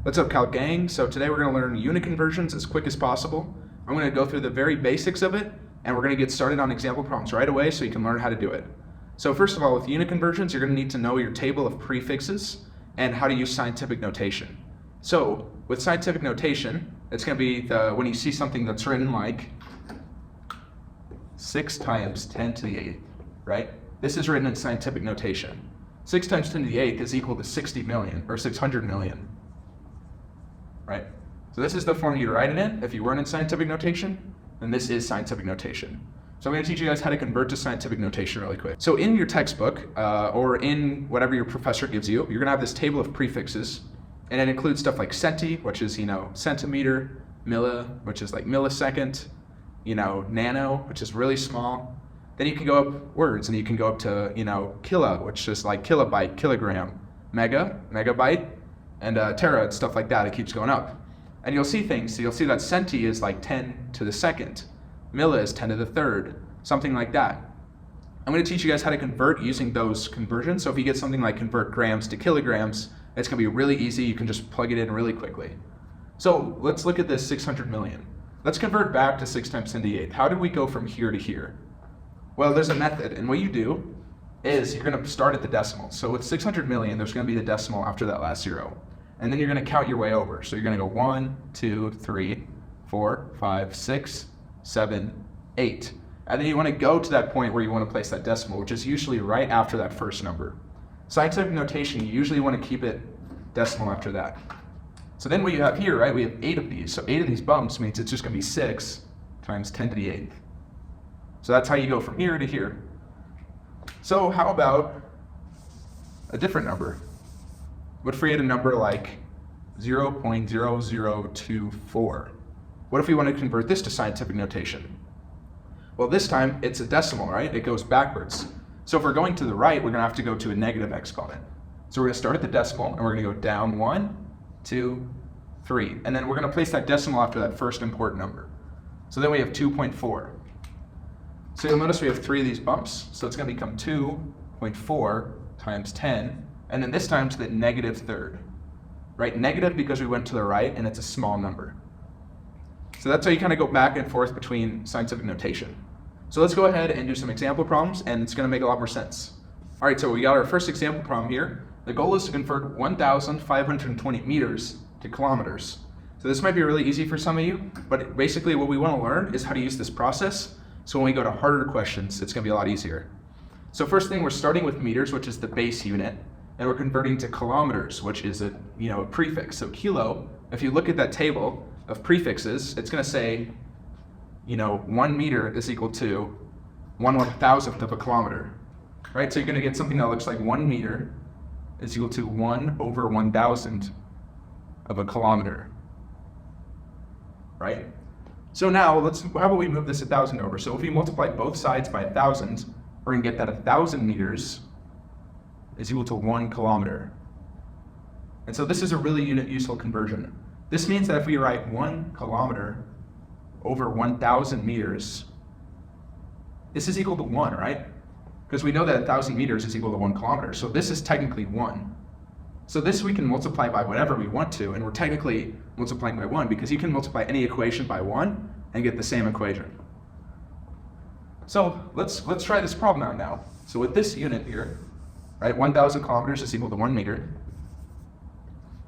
What's up, Cal Gang? So today we're going to learn unit conversions as quick as possible. I'm going to go through the very basics of it, and we're going to get started on example problems right away so you can learn how to do it. So first of all, with unit conversions, you're going to need to know your table of prefixes and how to use scientific notation. So with scientific notation, it's going to be when you see something that's written like 6 times 10 to the 8th, right? This is written in scientific notation. 6 times 10 to the 8th is equal to 60 million, or 600 million. Right? So this is the form you write it in. If you weren't in scientific notation, then this is scientific notation. So I'm going to teach you guys how to convert to scientific notation really quick. So in your textbook, or in whatever your professor gives you, you're going to have this table of prefixes, and it includes stuff like centi, which is, centimeter, milli, which is like millisecond, nano, which is really small. Then you can go up words, and you can go up to, kilo, which is like kilobyte, kilogram, mega, megabyte, and tera and stuff like that. It keeps going up. And you'll see things. So you'll see that centi is like 10 to the second. Milli is 10 to the third. Something like that. I'm going to teach you guys how to convert using those conversions. So if you get something like convert grams to kilograms, it's going to be really easy. You can just plug it in really quickly. So let's look at this 600 million. Let's convert back to 6 times 10 to the 8th. How did we go from here to here? Well, there's a method. And what you do is you're going to start at the decimal. So with 600 million, there's going to be the decimal after that last zero. And then you're going to count your way over. So you're going to go 1, 2, 3, 4, 5, 6, 7, 8. And then you want to go to that point where you want to place that decimal, which is usually right after that first number. Scientific notation, you usually want to keep it decimal after that. So then what you have here, right, we have 8 of these. So 8 of these bumps means it's just going to be 6 times 10 to the 8th. So that's how you go from here to here. So how about a different number? What if we had a number like 0.0024? What if we want to convert this to scientific notation? Well, this time it's a decimal, right? It goes backwards. So if we're going to the right, we're going to have to go to a negative exponent. So we're going to start at the decimal, and we're going to go down 1, 2, 3. And then we're going to place that decimal after that first important number. So then we have 2.4. So you'll notice we have 3 of these bumps. So it's going to become 2.4 times 10. And then this time to the negative third, right? Negative because we went to the right and it's a small number. So that's how you kind of go back and forth between scientific notation. So let's go ahead and do some example problems, and it's going to make a lot more sense. All right, so we got our first example problem here. The goal is to convert 1,520 meters to kilometers. So this might be really easy for some of you, but basically what we want to learn is how to use this process. So when we go to harder questions, it's going to be a lot easier. So first thing, we're starting with meters, which is the base unit. And we're converting to kilometers, which is a prefix. So kilo, if you look at that table of prefixes, it's going to say, 1 meter is equal to 1/1000th of a kilometer, right? So you're going to get something that looks like 1 meter is equal to 1/1000 of a kilometer, right? So now how about we move this 1,000 over? So if we multiply both sides by 1,000, we're going to get that 1,000 meters is equal to 1 kilometer. And so this is a really useful conversion. This means that if we write 1 kilometer over 1,000 meters, this is equal to 1, right? Because we know that 1,000 meters is equal to 1 kilometer. So this is technically 1. So this we can multiply by whatever we want to, and we're technically multiplying by 1 because you can multiply any equation by 1 and get the same equation. So let's try this problem out now. So with this unit here, right, 1,000 kilometers is equal to 1 meter.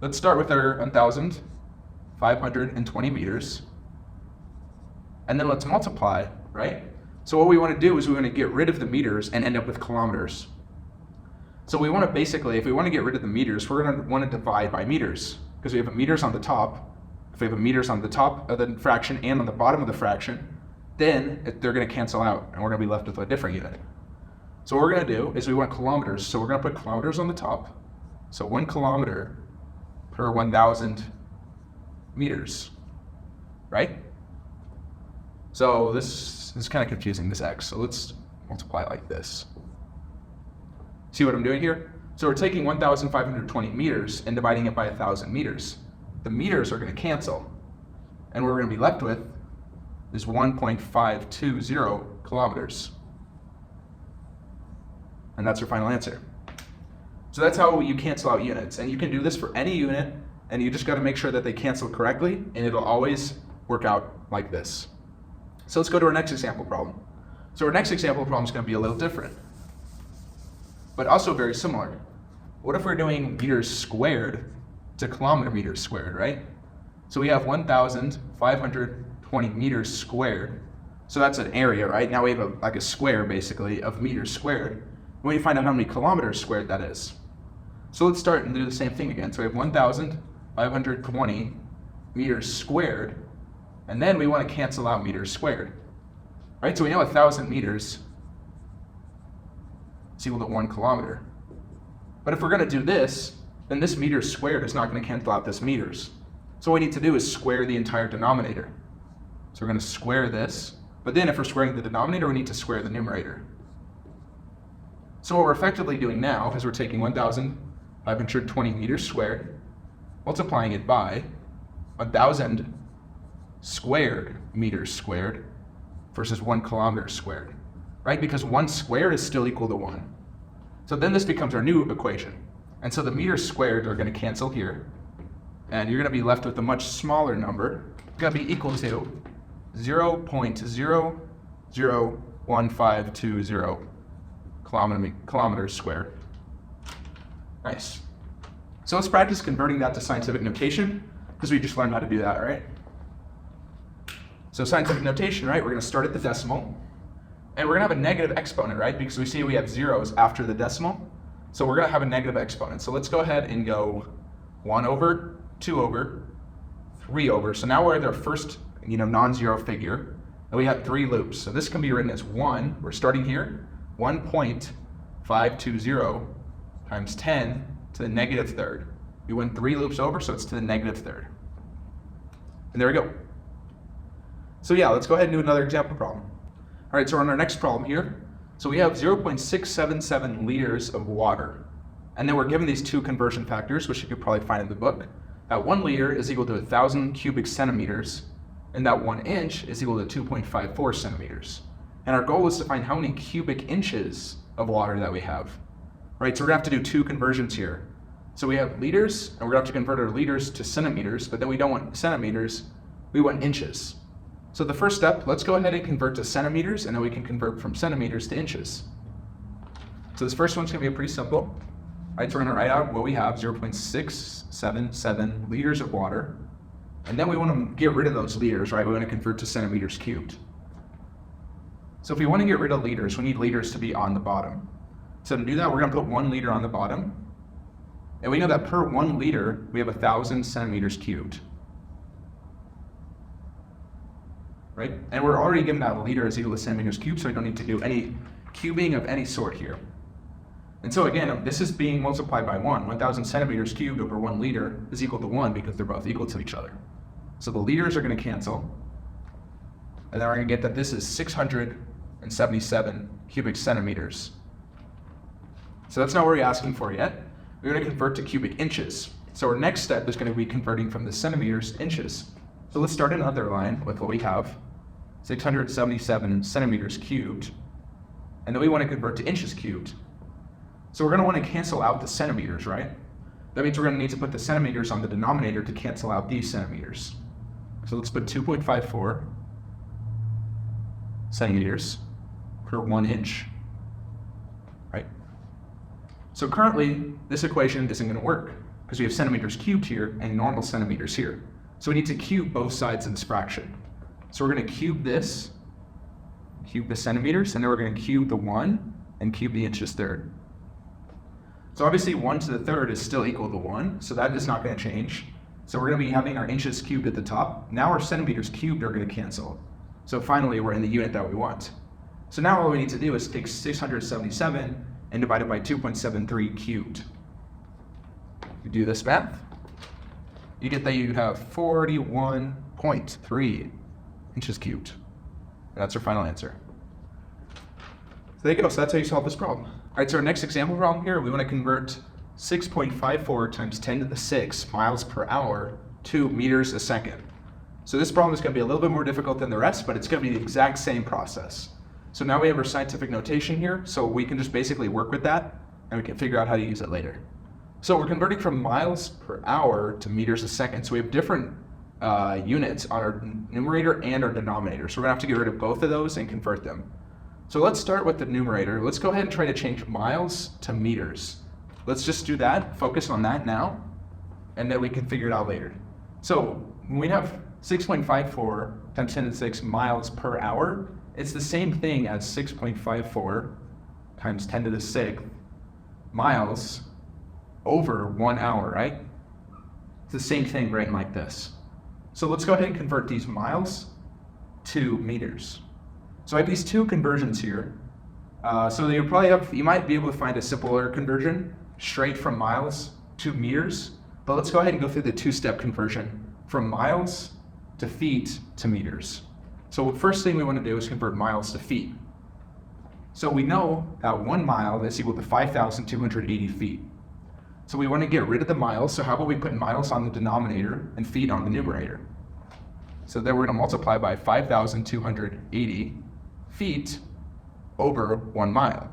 Let's start with our 1,520 meters. And then let's multiply, right? So what we want to do is we want to get rid of the meters and end up with kilometers. So we want to basically, if we want to get rid of the meters, we're going to want to divide by meters. Because we have meters on the top. If we have meters on the top of the fraction and on the bottom of the fraction, then they're going to cancel out, and we're going to be left with a different unit. So what we're going to do is we want kilometers, so we're going to put kilometers on the top. So 1 kilometer per 1,000 meters, right? So this is kind of confusing, this x. So let's multiply it like this. See what I'm doing here? So we're taking 1,520 meters and dividing it by 1,000 meters. The meters are going to cancel, and what we're going to be left with is 1.520 kilometers. And that's your final answer. So that's how you cancel out units. And you can do this for any unit and you just got to make sure that they cancel correctly, and it'll always work out like this. So let's go to our next example problem. So our next example problem is going to be a little different, but also very similar. What if we're doing meters squared to kilometer meters squared, right? So we have 1,520 meters squared. So that's an area, right? Now we have like a square, basically, of meters squared. We need to find out how many kilometers squared that is. So let's start and do the same thing again. So we have 1,520 meters squared, and then we want to cancel out meters squared, right? So we know 1,000 meters is equal to 1 kilometer. But if we're going to do this, then this meters squared is not going to cancel out this meters. So what we need to do is square the entire denominator. So we're going to square this, but then if we're squaring the denominator, we need to square the numerator. So what we're effectively doing now is we're taking 1,520 meters squared, multiplying it by 1,000 squared meters squared versus 1 kilometer squared, right? Because 1 squared is still equal to 1. So then this becomes our new equation. And so the meters squared are going to cancel here, and you're going to be left with a much smaller number. It's going to be equal to 0.001520 kilometers squared. Nice. So let's practice converting that to scientific notation, because we just learned how to do that, right? So scientific notation, right? We're going to start at the decimal, and we're going to have a negative exponent, right? Because we see we have zeros after the decimal. So we're going to have a negative exponent. So let's go ahead and go 1 over, 2 over, 3 over. So now we're at our first, non-zero figure, and we have 3 loops. So this can be written as 1. We're starting here, 1.520 times 10 to the negative third. We went 3 loops over, so it's to the negative third. And there we go. So yeah, let's go ahead and do another example problem. All right, so on our next problem here, so we have 0.677 liters of water. And then we're given these 2 conversion factors, which you could probably find in the book. That 1 liter is equal to 1,000 cubic centimeters, and that 1 inch is equal to 2.54 centimeters. And our goal is to find how many cubic inches of water that we have, right? So we're gonna have to do 2 conversions here. So we have liters, and we're gonna have to convert our liters to centimeters, but then we don't want centimeters, we want inches. So the first step, let's go ahead and convert to centimeters, and then we can convert from centimeters to inches. So this first one's gonna be pretty simple. All right, so we're gonna write out what we have, 0.677 liters of water. And then we wanna get rid of those liters, right? We wanna convert to centimeters cubed. So if we wanna get rid of liters, we need liters to be on the bottom. So to do that, we're gonna put 1 liter on the bottom. And we know that per 1 liter, we have 1,000 centimeters cubed. Right? And we're already given that a liter is equal to centimeters cubed, so we don't need to do any cubing of any sort here. And so again, this is being multiplied by 1. 1,000 centimeters cubed over 1 liter is equal to 1 because they're both equal to each other. So the liters are going to cancel. And then we're going to get that this is 677 cubic centimeters. So that's not what we're asking for yet. We're going to convert to cubic inches. So our next step is going to be converting from the centimeters to inches. So let's start another line with what we have, 677 centimeters cubed. And then we want to convert to inches cubed. So we're going to want to cancel out the centimeters, right? That means we're going to need to put the centimeters on the denominator to cancel out these centimeters. So let's put 2.54 centimeters per 1 inch, right? So currently, this equation isn't going to work because we have centimeters cubed here and normal centimeters here. So we need to cube both sides of this fraction. So we're going to cube this, cube the centimeters, and then we're going to cube the 1 and cube the inches third. So obviously 1 to the third is still equal to 1, so that is not going to change. So we're going to be having our inches cubed at the top. Now our centimeters cubed are going to cancel. So finally we're in the unit that we want. So now all we need to do is take 677 and divide it by 2.73 cubed. You do this math, you get that you have 41.3 inches cubed. And that's our final answer. So there you go, so that's how you solve this problem. All right, so our next example problem here, we want to convert 6.54 times 10 to the 6 miles per hour to meters a second. So this problem is going to be a little bit more difficult than the rest, but it's going to be the exact same process. So now we have our scientific notation here, so we can just basically work with that, and we can figure out how to use it later. So we're converting from miles per hour to meters a second. So we have different units on our numerator and our denominator. So we're gonna have to get rid of both of those and convert them. So let's start with the numerator. Let's go ahead and try to change miles to meters. Let's just do that, focus on that now, and then we can figure it out later. So when we have 6.54 times 10 to the 6 miles per hour, it's the same thing as 6.54 times 10 to the 6 miles over 1 hour, right? It's the same thing written like this. So let's go ahead and convert these miles to meters. So I have these two conversions here. So you might be able to find a simpler conversion straight from miles to meters, but let's go ahead and go through the two-step conversion from miles to feet to meters. So the first thing we want to do is convert miles to feet. So we know that 1 mile is equal to 5,280 feet. So we want to get rid of the miles, so how about we put miles on the denominator and feet on the numerator? So then we're going to multiply by 5,280 feet over 1 mile.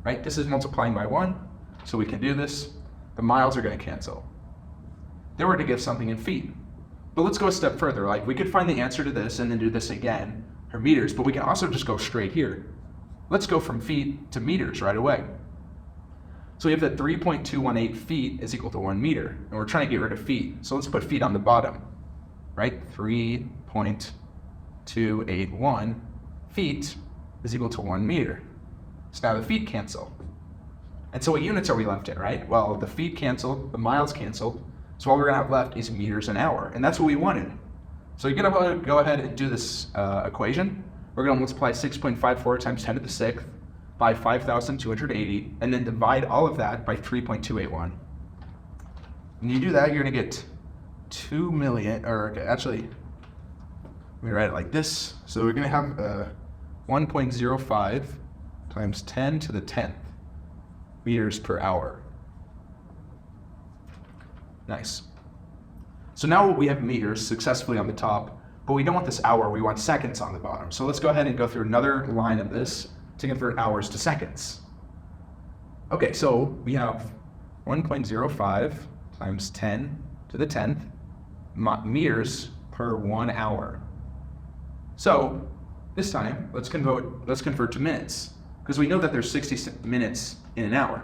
Right? This is multiplying by 1, so we can do this. The miles are going to cancel. Then we're going to give something in feet. But let's go a step further. Like, we could find the answer to this and then do this again for meters, but we can also just go straight here. Let's go from feet to meters right away. So we have that 3.218 feet is equal to 1 meter, and we're trying to get rid of feet. So let's put feet on the bottom, right? 3.281 feet is equal to 1 meter. So now the feet cancel. And so what units are we left in, right? Well, the feet cancel, the miles cancel, so all we're gonna have left is meters an hour, and that's what we wanted. So you're gonna go ahead and do this equation. We're gonna multiply 6.54 times 10 to the 6th by 5,280, and then divide all of that by 3.281. When you do that, you're gonna get 2 million, or actually, let me write it like this. So we're gonna have 1.05 times 10 to the 10th meters per hour. Nice. So now we have meters successfully on the top, but we don't want this hour, we want seconds on the bottom. So let's go ahead and go through another line of this to convert hours to seconds. Okay, so we have 1.05 times 10 to the 10th meters per 1 hour. So this time, let's convert to minutes, because we know that there's 60 minutes in an hour.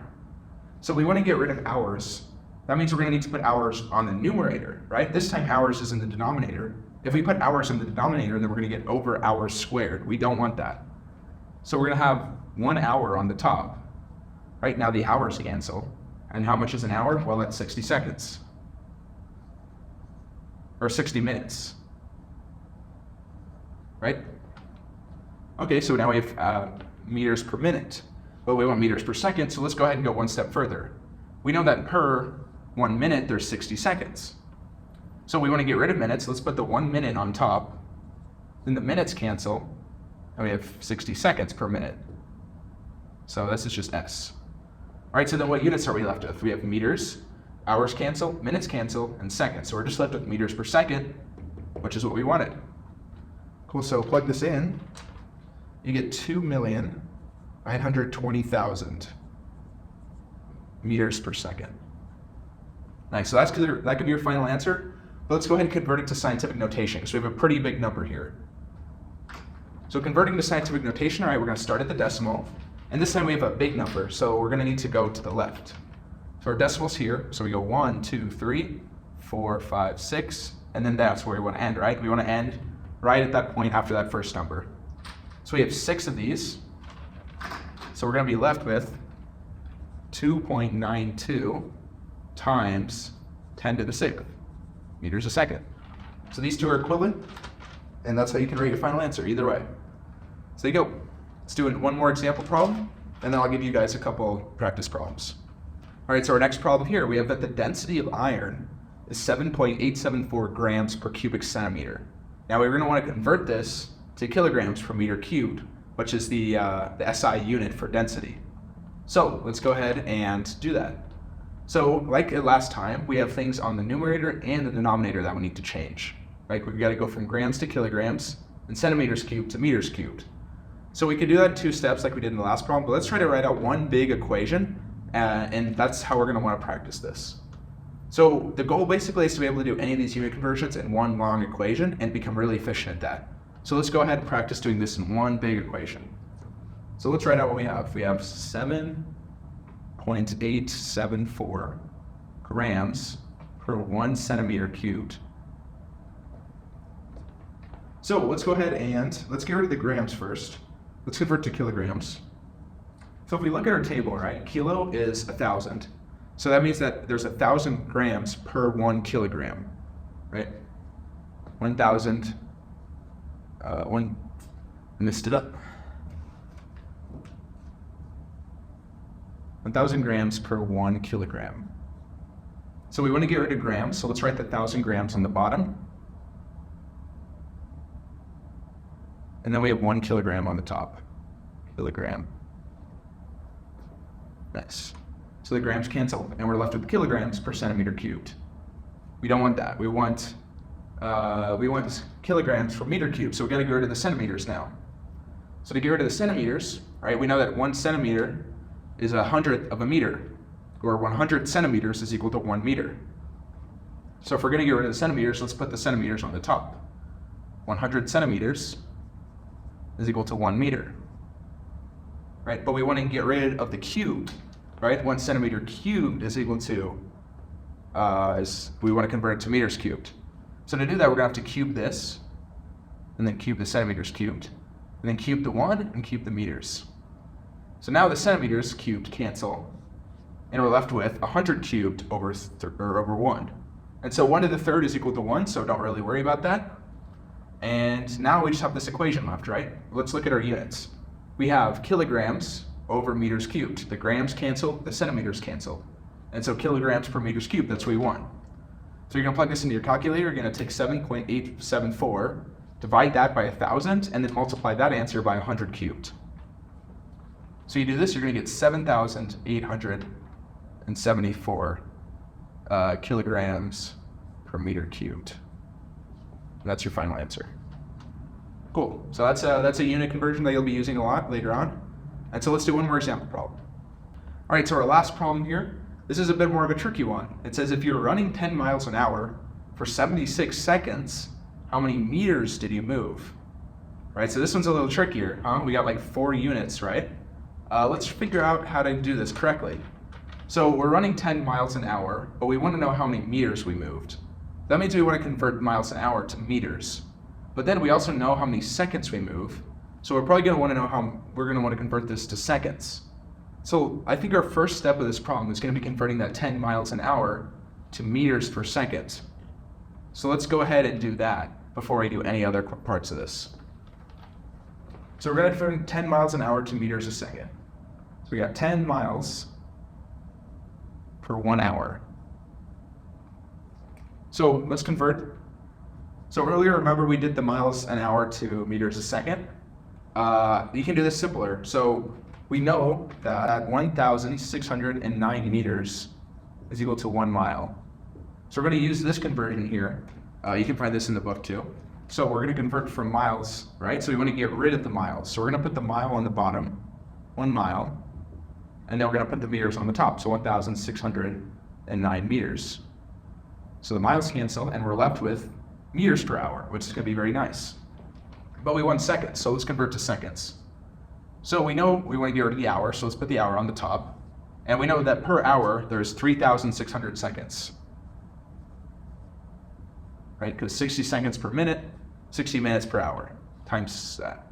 So we want to get rid of hours. That means we're going to need to put hours on the numerator, right? This time hours is in the denominator. If we put hours in the denominator, then we're going to get over hours squared. We don't want that. So we're going to have 1 hour on the top. Right now the hours cancel. And how much is an hour? Well, that's 60 seconds. Or 60 minutes. Right? Okay, so now we have meters per minute. But we want meters per second, so let's go ahead and go one step further. We know that per 1 minute, there's 60 seconds. So we want to get rid of minutes. Let's put the 1 minute on top. Then the minutes cancel, and we have 60 seconds per minute. So this is just S. All right, so then what units are we left with? We have meters, hours cancel, minutes cancel, and seconds. So we're just left with meters per second, which is what we wanted. Cool, so plug this in. You get 2,920,000 meters per second. Nice, so that could be your final answer. But let's go ahead and convert it to scientific notation, because we have a pretty big number here. So converting to scientific notation, all right, we're going to start at the decimal. And this time we have a big number, so we're going to need to go to the left. So our decimal's here, so we go 1, 2, 3, 4, 5, 6, and then that's where we want to end, right? We want to end right at that point after that first number. So we have 6 of these. So we're going to be left with 2.92 times 10 to the 6th meters a second. So these two are equivalent, and that's how you can write your final answer, either way. So there you go. Let's do one more example problem, and then I'll give you guys a couple practice problems. All right, so our next problem here, we have that the density of iron is 7.874 grams per cubic centimeter. Now we're going to want to convert this to kilograms per meter cubed, which is the SI unit for density. So let's go ahead and do that. So like last time, we have things on the numerator and the denominator that we need to change. Right? We've got to go from grams to kilograms and centimeters cubed to meters cubed. So we could do that in 2 steps like we did in the last problem, but let's try to write out one big equation and that's how we're going to want to practice this. So the goal basically is to be able to do any of these unit conversions in one long equation and become really efficient at that. So let's go ahead and practice doing this in one big equation. So let's write out what we have. We have 7.874 grams per 1 centimeter cubed. So let's go ahead and let's get rid of the grams first. Let's convert to kilograms. So if we look at our table, right, kilo is 1,000. So that means that there's 1,000 grams per 1 kilogram, right? 1,000, missed it up. 1,000 grams per 1 kilogram. So we want to get rid of grams, so let's write the 1,000 grams on the bottom. And then we have 1 kilogram on the top. Kilogram. Nice. So the grams cancel, and we're left with kilograms per centimeter cubed. We don't want that. We want kilograms per meter cubed, so we got to get rid of the centimeters now. So to get rid of the centimeters, right, we know that 1 centimeter is 100th of a meter, or 100 centimeters is equal to 1 meter. So if we're going to get rid of the centimeters, let's put the centimeters on the top. 100 centimeters is equal to 1 meter, right? But we want to get rid of the cube, right? 1 centimeter cubed is equal to, we want to convert it to meters cubed. So to do that, we're going to have to cube this, and then cube the centimeters cubed, and then cube the 1 and cube the meters. So now the centimeters cubed cancel, and we're left with 100 cubed over 1. And so 1 to the third is equal to 1, so don't really worry about that. And now we just have this equation left, right? Let's look at our units. We have kilograms over meters cubed. The grams cancel, the centimeters cancel. And so kilograms per meters cubed, that's what we want. So you're gonna plug this into your calculator, you're gonna take 7.874, divide that by 1,000, and then multiply that answer by 100 cubed. So you do this, you're gonna get 7,874 kilograms per meter cubed. And that's your final answer. Cool. So that's a unit conversion that you'll be using a lot later on. And so let's do one more example problem. All right, so our last problem here, this is a bit more of a tricky one. It says if you're running 10 miles an hour for 76 seconds, how many meters did you move? Right, so this one's a little trickier, huh? We got like 4 units, right? Let's figure out how to do this correctly. So we're running 10 miles an hour, but we want to know how many meters we moved. That means we want to convert miles an hour to meters. But then we also know how many seconds we move. So we're probably going to want to know we're going to want to convert this to seconds. So I think our first step of this problem is going to be converting that 10 miles an hour to meters per second. So let's go ahead and do that before we do any other parts of this. So we're going to convert 10 miles an hour to meters a second. So we got 10 miles per 1 hour. So let's convert. So earlier, remember we did the miles an hour to meters a second? You can do this simpler. So we know that 1,609 meters is equal to 1 mile. So we're going to use this conversion here. You can find this in the book too. So we're going to convert from miles, right? So we want to get rid of the miles. So we're going to put the mile on the bottom, 1 mile, and then we're going to put the meters on the top. So 1,609 meters. So the miles cancel, and we're left with meters per hour, which is going to be very nice. But we want seconds, so let's convert to seconds. So we know we want to get rid of the hour, so let's put the hour on the top. And we know that per hour, there's 3,600 seconds. Right, because 60 seconds per minute, 60 minutes per hour, times that.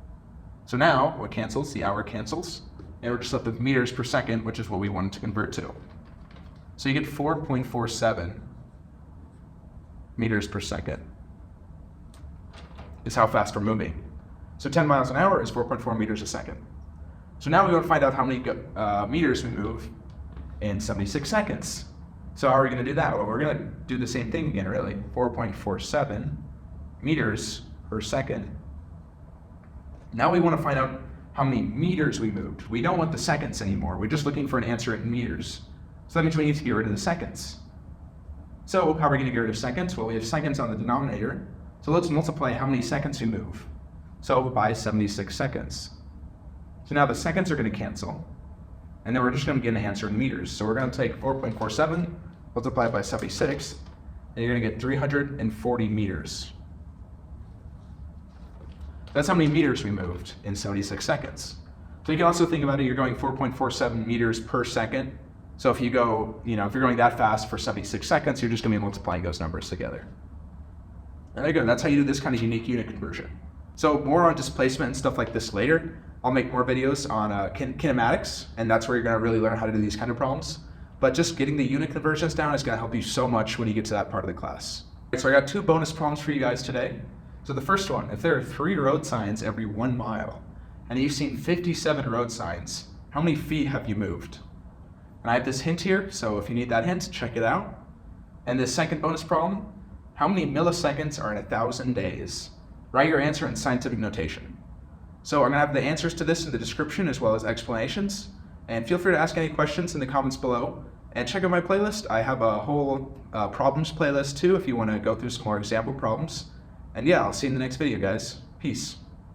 So now, what cancels? The hour cancels, and we're just left with meters per second, which is what we wanted to convert to. So you get 4.47 meters per second is how fast we're moving. So 10 miles an hour is 4.4 meters a second. So now we want to find out how many meters we move in 76 seconds. So how are we going to do that? Well, we're going to do the same thing again, really. 4.47 meters per second. Now we want to find out how many meters we moved. We don't want the seconds anymore. We're just looking for an answer in meters. So that means we need to get rid of the seconds. So how are we going to get rid of seconds? Well, we have seconds on the denominator. So let's multiply how many seconds we move. So by 76 seconds. So now the seconds are going to cancel. and then we're just going to get an answer in meters. So we're going to take 4.47, multiply it by 76, and you're going to get 340 meters. That's how many meters we moved in 76 seconds. So you can also think about it, you're going 4.47 meters per second. So if you go, if you're going that fast for 76 seconds, you're just going to be multiplying those numbers together. And there you go, that's how you do this kind of unique unit conversion. So more on displacement and stuff like this later. I'll make more videos on kinematics, and that's where you're going to really learn how to do these kind of problems. But just getting the unit conversions down is going to help you so much when you get to that part of the class. So I got 2 bonus problems for you guys today. So the first one, if there are 3 road signs every 1 mile, and you've seen 57 road signs, how many feet have you moved? And I have this hint here, so if you need that hint, check it out. And the second bonus problem, how many milliseconds are in 1,000 days? Write your answer in scientific notation. So I'm going to have the answers to this in the description as well as explanations. And feel free to ask any questions in the comments below. And check out my playlist. I have a whole problems playlist too if you want to go through some more example problems. And yeah, I'll see you in the next video, guys. Peace.